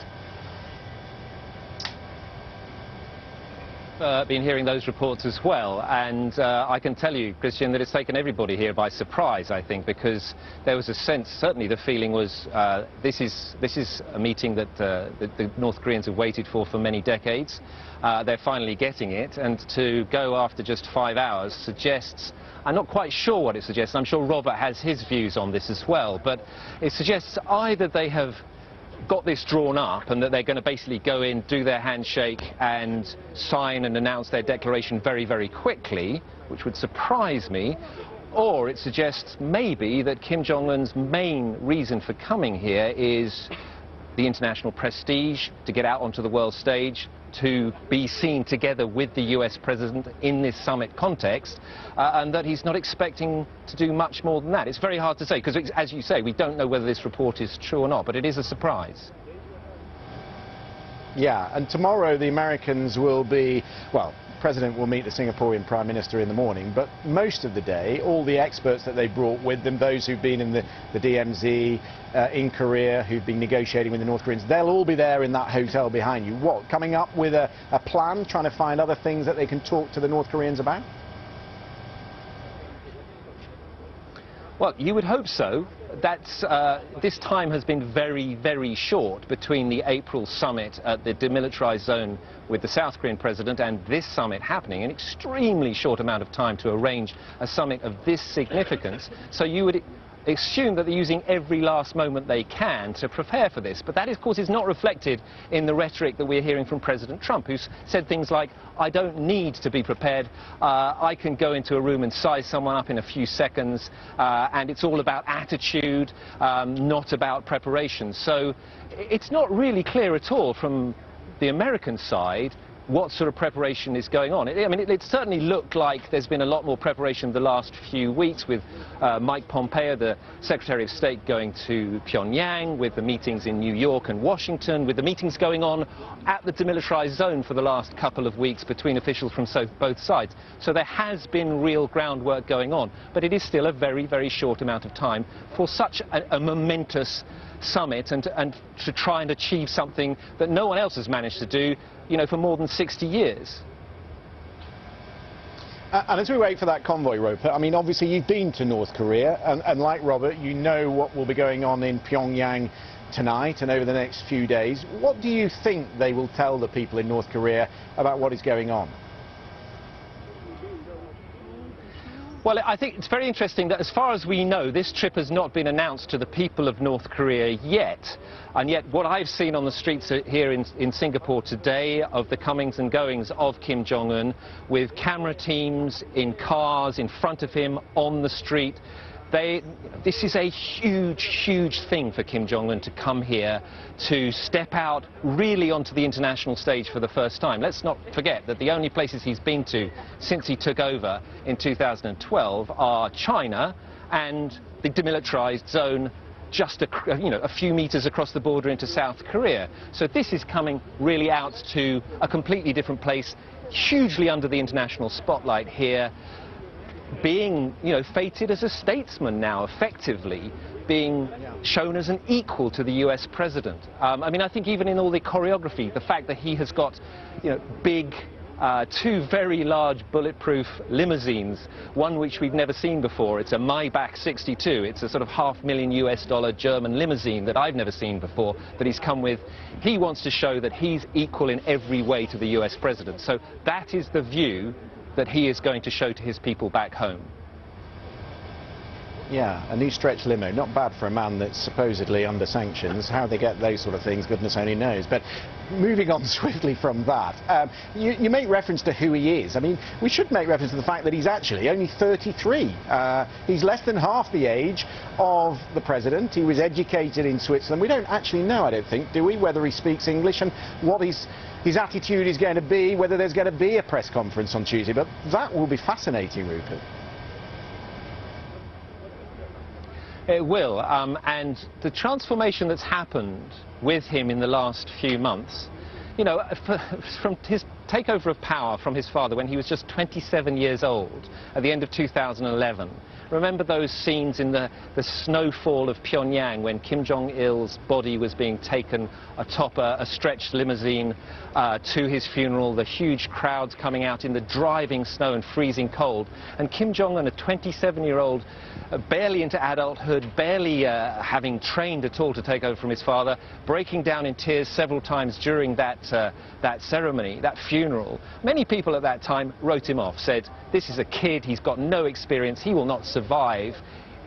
Been hearing those reports as well, and I can tell you, Christian, that it's taken everybody here by surprise, I think, because there was a sense, certainly the feeling was, this is a meeting that the North Koreans have waited for many decades. They're finally getting it, and to go after just 5 hours suggests, I'm not quite sure what it suggests, I'm sure Robert has his views on this as well, but it suggests either they have got this drawn up and that they're going to basically go in, do their handshake and sign and announce their declaration very, very quickly, which would surprise me, or it suggests maybe that Kim Jong-un's main reason for coming here is the international prestige, to get out onto the world stage, to be seen together with the US president in this summit context, and that he's not expecting to do much more than that. It's very hard to say, because as you say, we don't know whether this report is true or not, but it is a surprise. Yeah, and tomorrow the Americans will be, well, the President will meet the Singaporean Prime Minister in the morning, but most of the day, all the experts that they brought with them, those who've been in the DMZ, in Korea, who've been negotiating with the North Koreans, they'll all be there in that hotel behind you. What, coming up with a plan, trying to find other things that they can talk to the North Koreans about? Well, you would hope so. This time has been very, very short between the April summit at the demilitarized zone with the South Korean president and this summit happening. An extremely short amount of time to arrange a summit of this significance. So you would assume that they're using every last moment they can to prepare for this. But that, of course, is not reflected in the rhetoric that we're hearing from President Trump, who's said things like, I don't need to be prepared, I can go into a room and size someone up in a few seconds, and it's all about attitude, not about preparation. So it's not really clear at all from the American side what sort of preparation is going on. It certainly looked like there's been a lot more preparation the last few weeks with Mike Pompeo, the Secretary of State, going to Pyongyang, with the meetings in New York and Washington, with the meetings going on at the demilitarized zone for the last couple of weeks between officials from both sides. So there has been real groundwork going on, but it is still a very, very short amount of time for such a momentous summit and to try and achieve something that no one else has managed to do, for more than 60 years. And as we wait for that convoy, Rupert, obviously you've been to North Korea, and like Robert, you know what will be going on in Pyongyang tonight and over the next few days. What do you think they will tell the people in North Korea about what is going on? Well, I think it's very interesting that, as far as we know, this trip has not been announced to the people of North Korea yet. And yet what I've seen on the streets here in Singapore today of the comings and goings of Kim Jong-un, with camera teams in cars in front of him on the street, this is a huge, huge thing for Kim Jong-un to come here, to step out really onto the international stage for the first time. Let's not forget that the only places he's been to since he took over in 2012 are China and the demilitarized zone just a few meters across the border into South Korea. So this is coming really out to a completely different place, hugely under the international spotlight here, being, fated as a statesman now, effectively, being shown as an equal to the US president. I think even in all the choreography, the fact that he has got, big, two very large bulletproof limousines, one which we've never seen before. It's a Maybach 62. It's a sort of $500,000 US German limousine that I've never seen before, that he's come with. He wants to show that he's equal in every way to the US president. So that is the view that he is going to show to his people back home. Yeah, a new stretch limo, not bad for a man that's supposedly under sanctions. How they get those sort of things, goodness only knows. But moving on swiftly from that, you make reference to who he is. We should make reference to the fact that he's actually only 33. He's less than half the age of the president. He was educated in Switzerland. We don't actually know, I don't think, do we, whether he speaks English and what his attitude is going to be, whether there's going to be a press conference on Tuesday. But that will be fascinating, Rupert. It will, and the transformation that's happened with him in the last few months, from his takeover of power from his father when he was just 27 years old at the end of 2011. Remember those scenes in the snowfall of Pyongyang when Kim Jong-il's body was being taken atop a stretched limousine to his funeral, the huge crowds coming out in the driving snow and freezing cold, and Kim Jong-un, a 27-year-old, barely into adulthood, barely having trained at all to take over from his father, breaking down in tears several times during that ceremony, that funeral. Many people at that time wrote him off, said, this is a kid, he's got no experience, he will not survive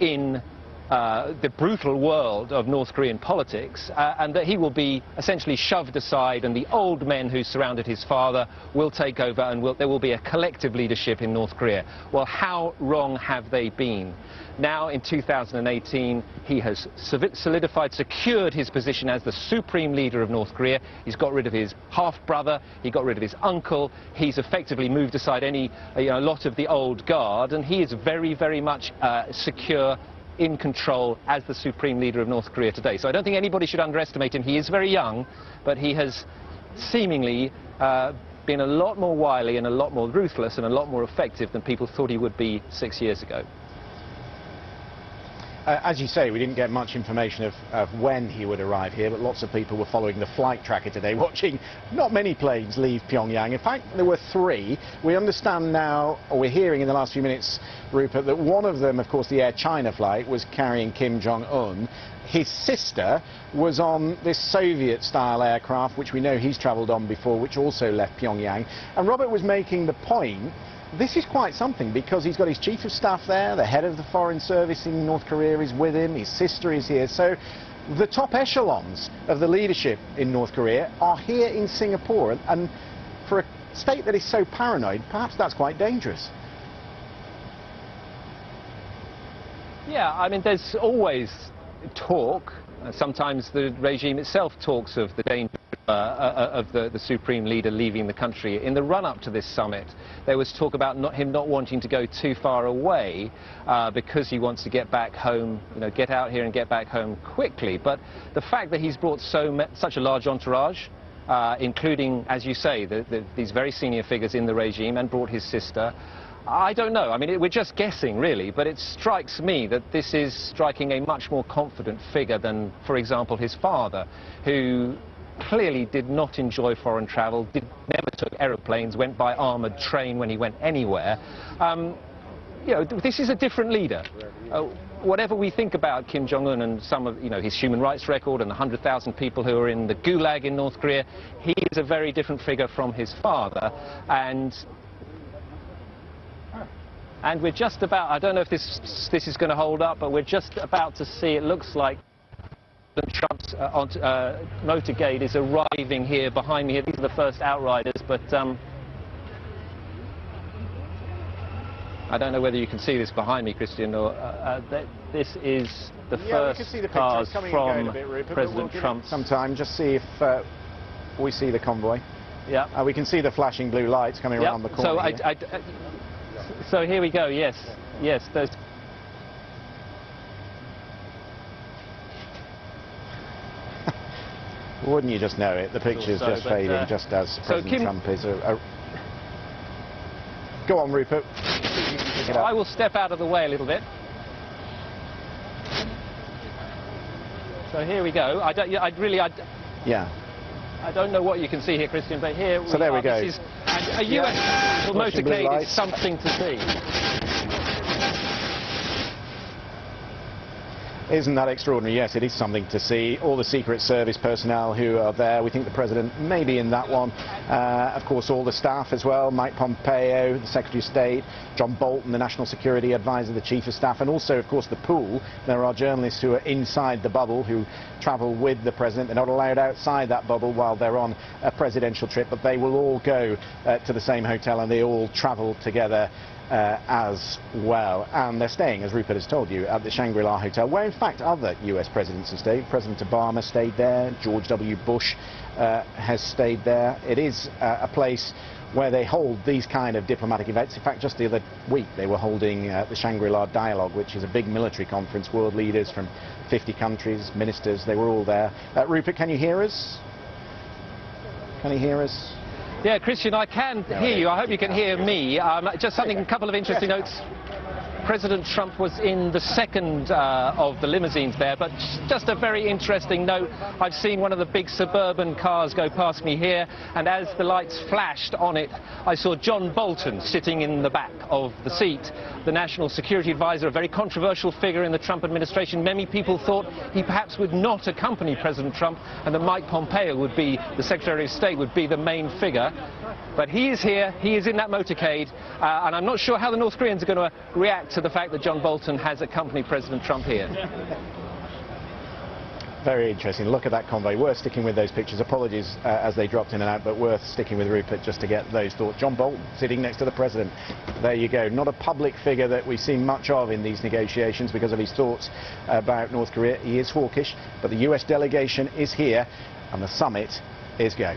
in the brutal world of North Korean politics, and that he will be essentially shoved aside, and the old men who surrounded his father will take over, and there will be a collective leadership in North Korea. Well, how wrong have they been? Now, in 2018, he has solidified, secured his position as the supreme leader of North Korea. He's got rid of his half-brother, he got rid of his uncle, he's effectively moved aside a lot of the old guard, and he is very, very much secure, in control as the supreme leader of North Korea today. So I don't think anybody should underestimate him. He is very young, but he has seemingly been a lot more wily and a lot more ruthless and a lot more effective than people thought he would be 6 years ago. As you say, we didn't get much information of when he would arrive here, but lots of people were following the flight tracker today, watching not many planes leave Pyongyang. In fact, there were 3. We understand now, or we're hearing in the last few minutes, Rupert, that one of them, of course, the Air China flight, was carrying Kim Jong-un. His sister was on this Soviet-style aircraft, which we know he's travelled on before, which also left Pyongyang. And Robert was making the point, this is quite something, because he's got his chief of staff there, the head of the foreign service in North Korea is with him, his sister is here. So the top echelons of the leadership in North Korea are here in Singapore. And for a state that is so paranoid, perhaps that's quite dangerous. Yeah, there's always talk. Sometimes the regime itself talks of the danger of the Supreme Leader leaving the country. In the run-up to this summit, there was talk about him not wanting to go too far away because he wants to get back home, get out here and get back home quickly. But the fact that he's brought such a large entourage, including, as you say, these very senior figures in the regime, and brought his sister, I don't know. I mean, we're just guessing, really, but it strikes me that this is striking a much more confident figure than, for example, his father, who clearly did not enjoy foreign travel, never took aeroplanes, went by armoured train when he went anywhere. This is a different leader. Whatever we think about Kim Jong-un and some of his human rights record and the 100,000 people who are in the Gulag in North Korea, he is a very different figure from his father. And we're just about, I don't know if this is going to hold up, but we're just about to see, it looks like Trump's motorcade is arriving here behind me. These are the first outriders, but I don't know whether you can see this behind me, Christian, or this is the first cars from President Trump. Some time, just see if we see the convoy. Yeah. We can see the flashing blue lights coming around the corner. So here we go, yes, those. Wouldn't you just know it? The picture's just fading, just as President Trump is. Go on, Rupert. I will step out of the way a little bit. So here we go. I don't know what you can see here, Christian, but here we are. So there we go. This is a US motorcade is something to see. Isn't that extraordinary? Yes, it is something to see. All the Secret Service personnel who are there. We think the President may be in that one. Of course, all the staff as well. Mike Pompeo, the Secretary of State, John Bolton, the National Security Advisor, the Chief of Staff, and also, of course, the pool. There are journalists who are inside the bubble who travel with the President. They're not allowed outside that bubble while they're on a presidential trip, but they will all go to the same hotel and they all travel together as well, and they're staying, as Rupert has told you, at the Shangri-La Hotel, where in fact other US presidents have stayed. President Obama stayed there, George W. Bush has stayed there. It is a place where they hold these kind of diplomatic events. In fact, just the other week they were holding the Shangri-La Dialogue, which is a big military conference. World leaders from 50 countries, ministers, they were all there. Rupert, can you hear us? Can you hear us? Yeah, Christian, I can hear you. I hope you can hear me. Just something, a couple of interesting notes. President Trump was in the second of the limousines there, but just a very interesting note. I've seen one of the big suburban cars go past me here, and as the lights flashed on it, I saw John Bolton sitting in the back of the seat, the National Security Advisor, a very controversial figure in the Trump administration. Many people thought he perhaps would not accompany President Trump, and that Mike Pompeo would be, the Secretary of State, would be the main figure. But he is here, he is in that motorcade, and I'm not sure how the North Koreans are going to react to the fact that John Bolton has accompanied President Trump here. Very interesting. Look at that convoy. Worth sticking with those pictures. Apologies as they dropped in and out, but worth sticking with Rupert just to get those thoughts. John Bolton sitting next to the President. There you go. Not a public figure that we've seen much of in these negotiations because of his thoughts about North Korea. He is hawkish, but the US delegation is here and the summit is go.